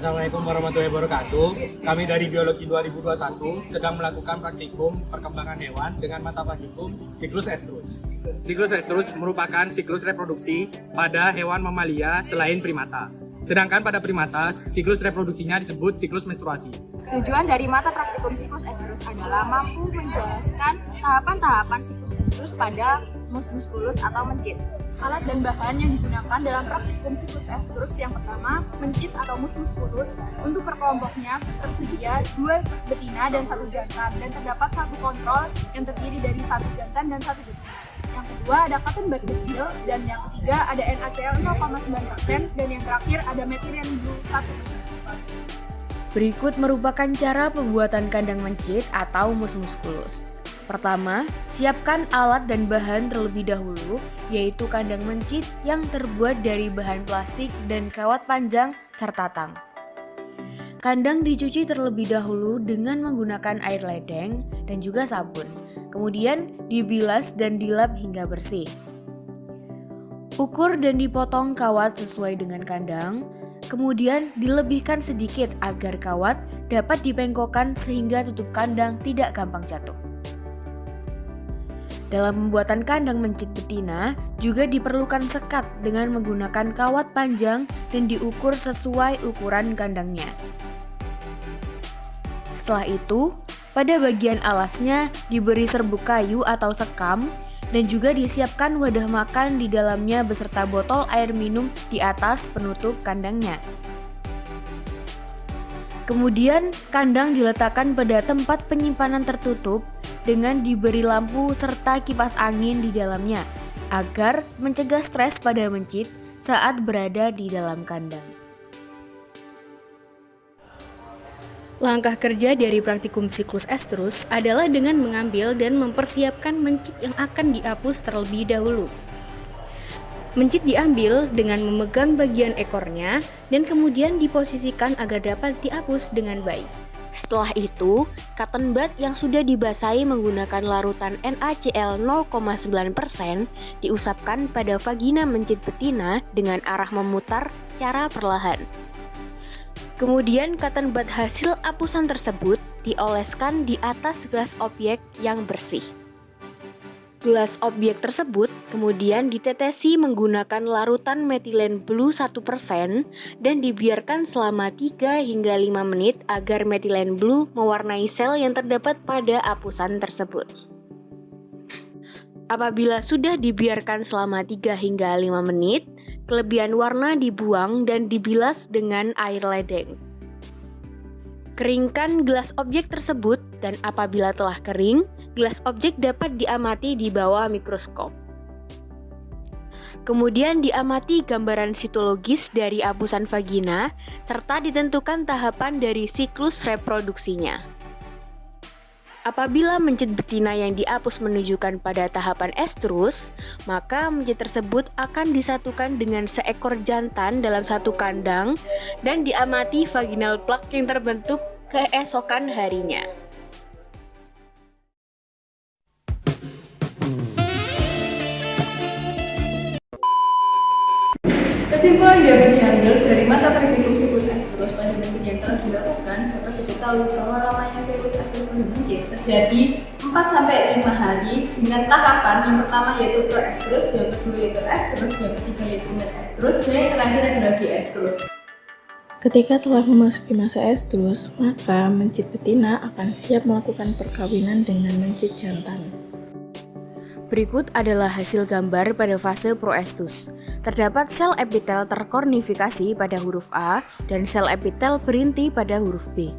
Assalamualaikum warahmatullahi wabarakatuh. Kami dari Biologi 2021 sedang melakukan praktikum perkembangan hewan dengan mata praktikum siklus estrus. Siklus estrus merupakan siklus reproduksi pada hewan mamalia selain primata. Sedangkan pada primata, siklus reproduksinya disebut siklus menstruasi. Tujuan dari mata praktikum siklus estrus adalah mampu menjelaskan tahapan-tahapan siklus estrus pada mus musculus atau mencit. Alat dan bahan yang digunakan dalam praktikum siklus estrus yang pertama, mencit atau mus musculus. Untuk perkelompoknya tersedia 2 betina dan 1 jantan, dan terdapat 1 kontrol yang terdiri dari 1 jantan dan 1 betina. Yang kedua ada cotton bud kecil, dan yang ketiga ada NaCl 0,9%, dan yang terakhir ada methylene blue 1%. Berikut merupakan cara pembuatan kandang mencit atau mus musculus. Pertama, siapkan alat dan bahan terlebih dahulu, yaitu kandang mencit yang terbuat dari bahan plastik dan kawat panjang serta tang. Kandang dicuci terlebih dahulu dengan menggunakan air ledeng dan juga sabun. Kemudian dibilas dan dilap hingga bersih. Ukur dan dipotong kawat sesuai dengan kandang. Kemudian dilebihkan sedikit agar kawat dapat dipengkokkan sehingga tutup kandang tidak gampang jatuh. Dalam pembuatan kandang mencit betina juga diperlukan sekat dengan menggunakan kawat panjang dan diukur sesuai ukuran kandangnya. Setelah itu, pada bagian alasnya diberi serbuk kayu atau sekam dan juga disiapkan wadah makan di dalamnya beserta botol air minum di atas penutup kandangnya. Kemudian kandang diletakkan pada tempat penyimpanan tertutup dengan diberi lampu serta kipas angin di dalamnya agar mencegah stres pada mencit saat berada di dalam kandang. Langkah kerja dari praktikum siklus estrus adalah dengan mengambil dan mempersiapkan mencit yang akan dihapus terlebih dahulu. Mencit diambil dengan memegang bagian ekornya dan kemudian diposisikan agar dapat dihapus dengan baik. Setelah itu, cotton bud yang sudah dibasahi menggunakan larutan NaCl 0,9% diusapkan pada vagina mencit betina dengan arah memutar secara perlahan. Kemudian cotton bud hasil hapusan tersebut dioleskan di atas gelas objek yang bersih. Gelas objek tersebut kemudian ditetesi menggunakan larutan methylene blue 1% dan dibiarkan selama 3 hingga 5 menit agar methylene blue mewarnai sel yang terdapat pada hapusan tersebut. Apabila sudah dibiarkan selama 3 hingga 5 menit, kelebihan warna dibuang dan dibilas dengan air ledeng. Keringkan gelas objek tersebut dan apabila telah kering, gelas objek dapat diamati di bawah mikroskop. Kemudian diamati gambaran sitologis dari hapusan vagina serta ditentukan tahapan dari siklus reproduksinya. Apabila mencit betina yang dihapus menunjukkan pada tahapan estrus, maka mencit tersebut akan disatukan dengan seekor jantan dalam satu kandang dan diamati vaginal plug yang terbentuk keesokan harinya. Kesimpulan yang dapat diambil dari mata praktikum siklus estrus pada mencit yang telah dilakukan dapat diketahui bahwa lamanya siklus estrus pada mencit terjadi 4-5 hari dengan tahapan yang pertama yaitu proestrus, yang kedua yaitu estrus, yang ketiga yaitu metestrus, dan yang terakhir adalah diestrus. Ketika telah memasuki masa estrus, maka mencit betina akan siap melakukan perkawinan dengan mencit jantan. Berikut adalah hasil gambar pada fase proestrus. Terdapat sel epitel terkornifikasi pada huruf A dan sel epitel berinti pada huruf B.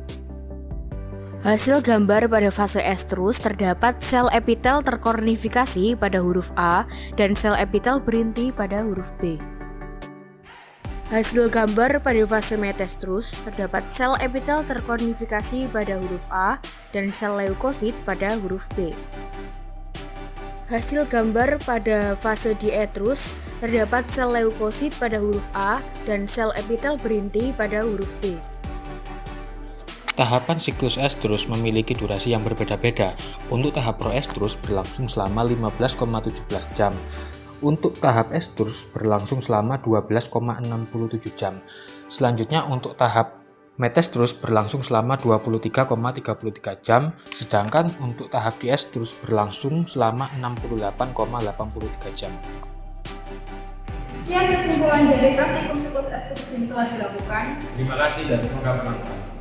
Hasil gambar pada fase estrus terdapat sel epitel terkornifikasi pada huruf A dan sel epitel berinti pada huruf B. Hasil gambar pada fase metestrus terdapat sel epitel terkornifikasi pada huruf A dan sel leukosit pada huruf B. Hasil gambar pada fase diestrus terdapat sel leukosit pada huruf A dan sel epitel berinti pada huruf B. Tahapan siklus estrus memiliki durasi yang berbeda-beda. Untuk tahap proestrus berlangsung selama 15,17 jam. Untuk tahap estrus berlangsung selama 12,67 jam. Selanjutnya untuk tahap metestrus berlangsung selama 23,33 jam, sedangkan untuk tahap diestrus berlangsung selama 68,83 jam. Sekian kesimpulan dari praktikum siklus estrus yang telah dilakukan. Terima kasih dan semoga bermanfaat.